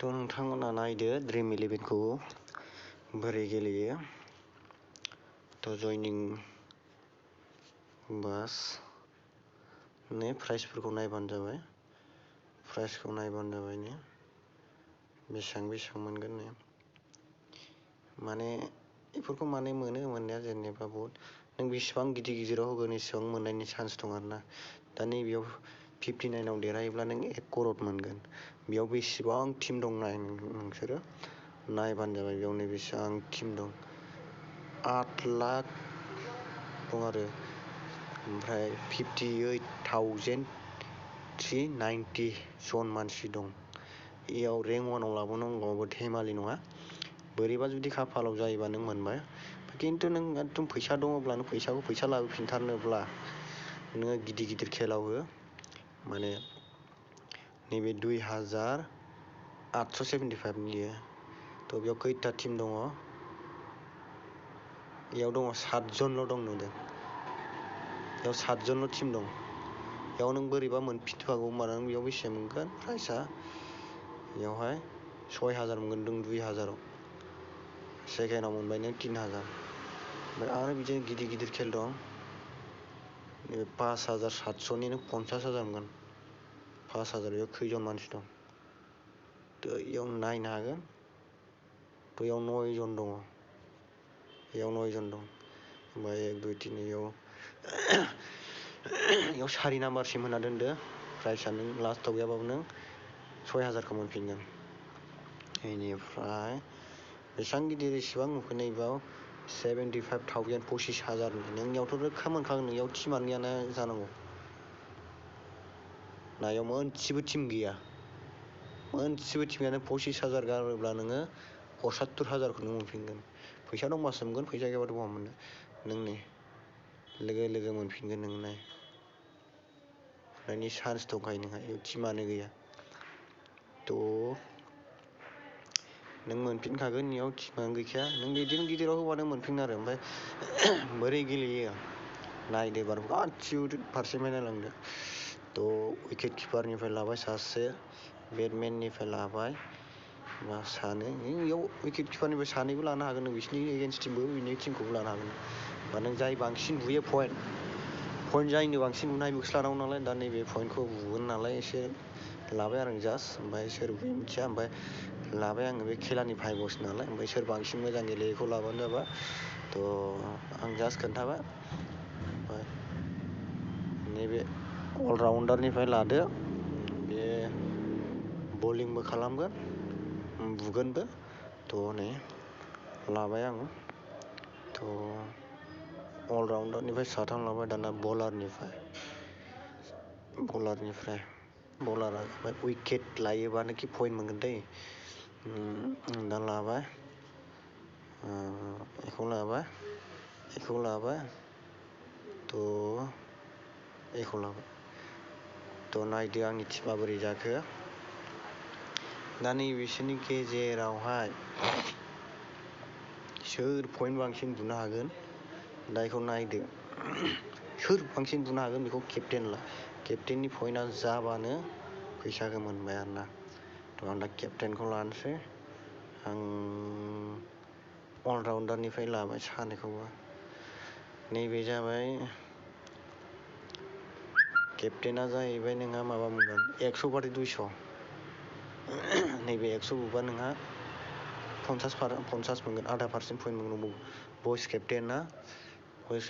थ' नोंथांमोना नायदो ड्रिम 11 खौ बोरै गेलेयो। थ' जयनिं बास ने प्राइसफोरखौ नायबानो जाबाय। प्राइसखौ नायबानो जाबाय ने बेसेबां मोनगोन ने। माने बेफोरखौ माने मोनो मोननाया जेनेबा बहुत नों बेसेबां गिदिराव होगोन एसेबां मोननायनि चान्स दं आरोना। दा नैबेयाव 59 देरहायोब्ला नों 1 करोड़ मोनगोन। बेयाव बेसेबां टीम दं नाय नोंसोरो नायबानो जाबाय। बेयाव नै बेसेबां टीम दं 8 लाख दं आरो ओमफ्राय 58,390 जन मानसि दं। बेयाव रेंक 1 आव लाबोनांगौआबो धेमालि नङा। बोरैबा जुदि खाफालाव जायोबा नों मोनबाय। खिन्थु नों एकदम फैसा दङब्ला नों फैसा लाबोफिनथारनोब्ला नोङो गिदिर खेलाव हो। माने नैबे 2875 नियो। थ' बेयाव खैथा टीम दङ? बेयाव दङ 7 जनल' दं नुदों। बेयाव 7 जनल' टीम दं। बेयाव नों बोरैबा मोनफिनखागौ होमबा नों बेयाव बेसे मोनगोन प्राइसआ? बेयावहाय 6000 मोनगोन नों 2000 आव। सेकेन्डआव मोनबाय नों 3000। ओमफ्राय आरो बिदिनो गिदिर खेल दं। 5700 नि नों 50000 मोनगोन। 5000 बेयाव खैजन मानसि दं? थ' बेयाव नायनो हागोन। थ' बेयाव 9 जन दङ। बेयाव 9 जन दं। ओमफ्राय 1 2 3 बेयाव 4 नाम्बारसिम होना दोनदो। प्राइसआ नों लास्टआव गैयाबाबो नों 6000खौ मोनफिनगोन। बेनिफ्राय बेसेबां गिदिर एसेबां नुफैनाय बेयाव 75,000 25,000 नोंनियावथ' रोखा मोनखागोन। नोंनियाव टिमानो गैयाना जानांगौ। नायाव मोनसेबो टिम गैया। मोनसेबो टिम गैयानो 25,000 गारोब्ला नोङो 75,000खौ नों मोनफिनगोन। फैसा दंबासो मोनगोन। फैसा गैयाबाथ' बहा मोननो। नों नै लोगो मोनफिनगोन नों नाय। नायनि चान्स दंखायो नोंहा बेयाव टिमानो गैया। थ' नों मोनफिनखागोन। बेयाव टिमानो गैखाया। नों बिदिनो गिदिराव होबा नों मोनफिनो आरो। ओमफ्राय बोरै गेलेयो नायदो एबार गासिबो फारसेनिफ्राय नायलांदो। थ' उइकेट किपारनिफ्राय लाबाय सासे, बेटमेननिफ्राय लाबाय बा सानै। बेयाव उइकेट किपारनिफ्राय सानैबो लानो हागोन नों। बिसिनि एगेन्स्ट टिमबो बिनि टिमखौबो लानो हागोन। बा नों जाय बांसिन बुयो पइन्ट जायनो बांसिन बुनाय बेखौसो लानांगौ नालाय। दा नैबे पइन्टखौ बुगोन नालाय एसे लाबाय आरो जास्ट। ओमफ्राय सोर बुयो मिथिया। ओमफ्राय लाबाय आङो बे खेलानि भायबसो नालाय। ओमफ्राय सोर बांसिन मोजां गेलेयो बेखौ लाबानो जाबाय। थ' आं जास्ट खोन्थाबाय। ओमफ्राय नैबे अलराउन्डारनिफ्राय लादो। बे बलिंबो खालामगोन बुगोनबो। थ' नै लाबाय आं। थ' अलराउन्डारनिफ्राय 3 लाबाय। दाना बलारा जाबाय उइकेट लायोबानोखि पइन्ट मोनगोन दै। दा लाबाय बेखौ लाबाय थ' बेखौ लाबाय। थ' नायदो आंनि टिमा बोरै जाखो। दा नैबेसोरनि गेजेरावहाय सोर पइन्ट बांसिन बुनो हागोन दा बेखौ नायदो। सोर बांसिन बुनो हागोन बेखौ केप्टेननि पइन्टआ जाबानो फैसाखौ मोनबाय आरोना। थ' आं दा केप्टेनखौ लानोसै। आं अलराउन्डारनिफ्राय लाबाय सानैखौबो। नैबे जाबाय केप्टेना जाहैबाय नोंहा माबा मोनगोन 100 बाथाय 200। नैबे 100 बुबा नोंहा 50 मोनगोन। आधा % पइन्ट मोनगोन। भइस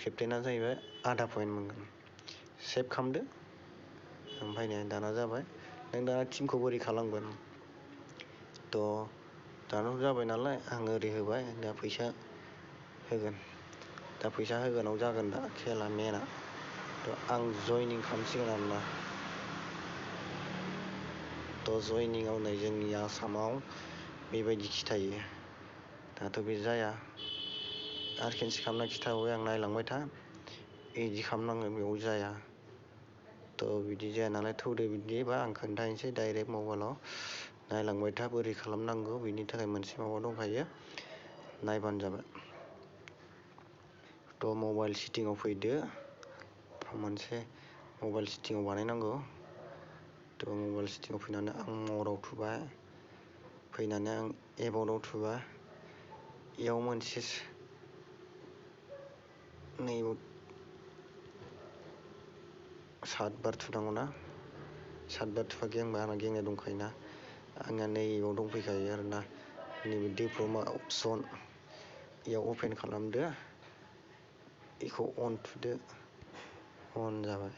केप्टेना जाहैबाय आधा पइन्ट मोनगोन। सेभ खालामदो। ओमफ्राय नै दाना जाबाय। नों दाना टिमखौ बोरै खालामगोन? थ' दानाथ' जाबाय नालाय आं ओरै होबाय। दा फैसा होगोन। दा फैसा होगोनाव जागोन दा खेला मेना। थ' आं जयनिं खालामसिगोन आरोना। थ' जयनिंआव नै जोंनि आसामाव बेबायदि खिथायो। दाथ' बे जाया। आरो खेनसे खालामना खिथाबावबाय आं नायलांबाय था। बिदि खालामनांगोन बेयाव जाया। थ' बिदि जाया नालाय थौदो बिदिबा आं खोन्थानोसै डाइरेक्ट मबाइलाव नायलांबाय था बोरै खालामनांगौ। बिनि थाखाय मोनसे माबा दंखायो नायबानो जाबाय। थ' मबाइल सेटिंआव फैदो। मोनसे मबाइल सेटिंआव बानायनांगौ। थ' मबाइल सेटिंआव फैनानै आं मराव थुबाय। फैनानै आं एबाउटआव थुबा इयाव मोनसे नैबाव 7 बार थुनांगौना 7 बार थुबा गेंबा आंना गेंनाय दंखायोना आंना नैबाव दंफैखायो आरोना नैबे डिप्ल'मा अपसन इयाव अपेन खालामदो इखौ अन थुदो अन जाबाय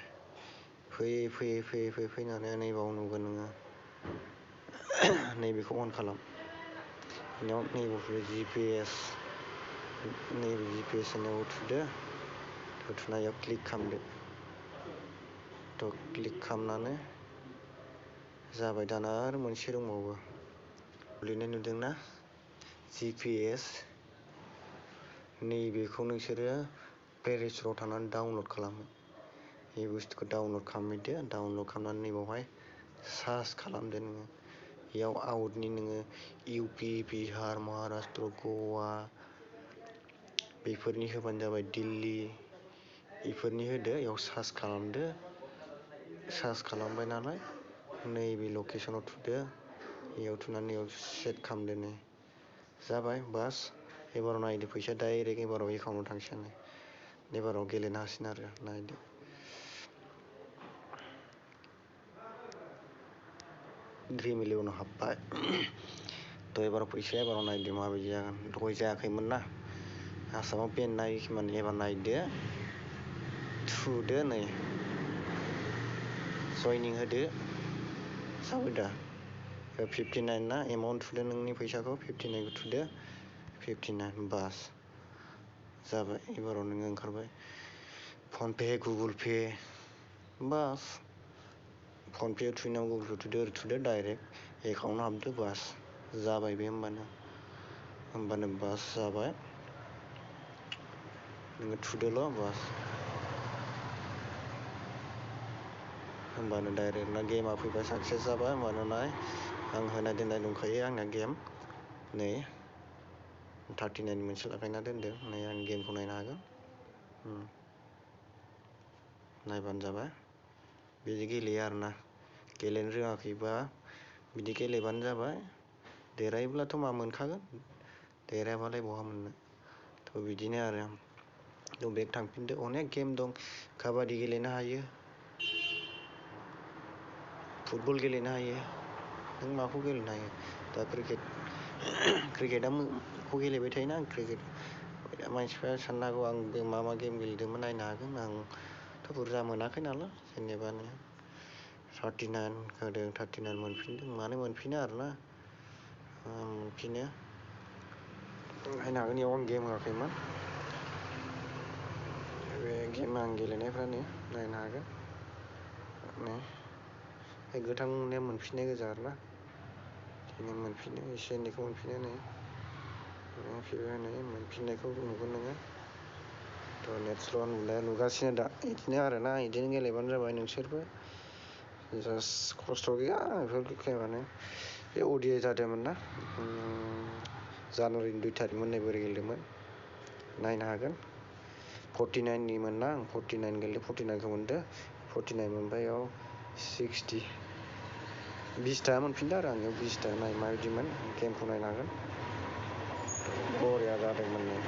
फैयै फैनानै नैबाव नुगोन नोङो नैबेखौ अन खालाम बेनाव नैबाव थुदो GPS नैबे GPS होननायाव थुदो थुनायाव क्लिक खालामदो क्लिक खालामनानै जाबाय दाना आरो मोनसे दंबावो लिरनाय नुदोंना GPS नैबेखौ नोंसोरो प्ले स्ट'राव थांनानै डाउनलड खालामो बे बुस्थुखौ डाउनलड खालामहैदो डाउनलड खालामनानै नैबावहाय सार्च खालामदो नोङो बेयाव आउटनि नोङो UP बिहार महाराष्ट्र गवा बेफोरनि होबानो जाबाय दिल्ली बेफोरनि होदो बेयाव सार्च खालामदो सार्च खालामबाय नालाय नैबे लकेसनाव थुदो बेयाव थुनानै बेयाव सेट खालामदो नै जाबाय बास एबाराव नायदो फैसा डाइरेक्ट एबाराव एकाउन्टाव थांसिगोन एबाराव गेलेनो हासिगोन आरो नायदो ड्रिम 11 आव हाबबाय थ' एबाराव फैसाया एबाराव नायदो माबायदि जागोन दहाय जायाखैमोन ना आसामाव बेन नायखोमोन एबार नायदो थुदो नै जयनिं होदो जाबाय दा 59 ना एमाउन्ट थुदो नोंनि फैसाखौ 59 खौ थुदो 59 बास जाबाय एबाराव नोङो ओंखारबाय फनपे गुगोल पे बास फनपे थुनायाव गुगोल पे थुदो डाइरेक्ट एकाउन्टाव हाबदो बास जाबाय बे होमबानो बास जाबाय नोङो थुदोल' बास होमबानो डाइरेक्ट ना गेमा फैबाय साक्सेस जाबाय होमबानो नाय आं होनाय दोननाय दंखायो आंना गेम नै 39 मोनसे लागायना दोनदो नै आं गेमखौ नायनो हागोन नायबानो जाबाय बिदि गेलेयो आरोना गेलेनो रोङाखैबा बिदि गेलेबानो जाबाय देरहायोब्लाथ' मा मोनखागोन देरहायाबालाय बहा मोननो थ' बिदिनो आरो थ' बेक थांफिनदो अनेक गेम दं काबादि गेलेनो हायो फुटबल गेलेनो हायो नों माखौ गेलेनो हायो दा क्रिकेटखौ गेलेबाय थायोना आं क्रिकेट मानसिफ्रा साननो हागौ आं मा गेम गेलेदोंमोन नायनो हागोन आंथ' बुरजा मोनाखै नालाय जेनेबा 39 होदों 39 मोनफिनदों मानो मोनफिनो आरोना मोनफिनो नायनो हागोन बेयाव आं गेम होआखैमोन बे गेम आं गेलेनायफ्रानो नायनो हागोन नै गोथांनिया मोनफिननाय गोजा आरोना बिदिनो मोनफिनो एसे एनैखौ मोनफिनो नै मोनफिननायखौ नुगोन नोङो थ' नेक्स्टल' नुगासिनो दा बिदिनो आरोना बिदिनो गेलेबानो जाबाय नोंसोरबो जास्ट खस्थ' गैया बेफोर गेमानो बे अडिआइ जादोंमोन ना जानुवारिनि 2 तारिखमोन नै बोरै गेलेदोंमोन नायनो हागोन 49 मोन ना आं 49 गेलेदों 49खौ मोनदो 49 मोनबाय बेयाव 60 20 था मोनफिनदों आरो आंनियाव 20 था नाय माबायदिमोन गेमखौ नायनो हागोन बरिया जादोंमोन नै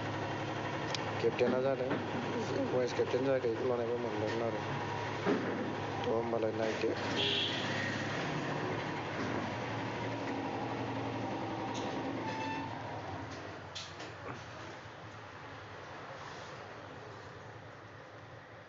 केप्टेना जादों वाइस केप्टेन जायाखै बेखौ लानायबा मोनदोंमोन आरो थ' होमबालाय नायदो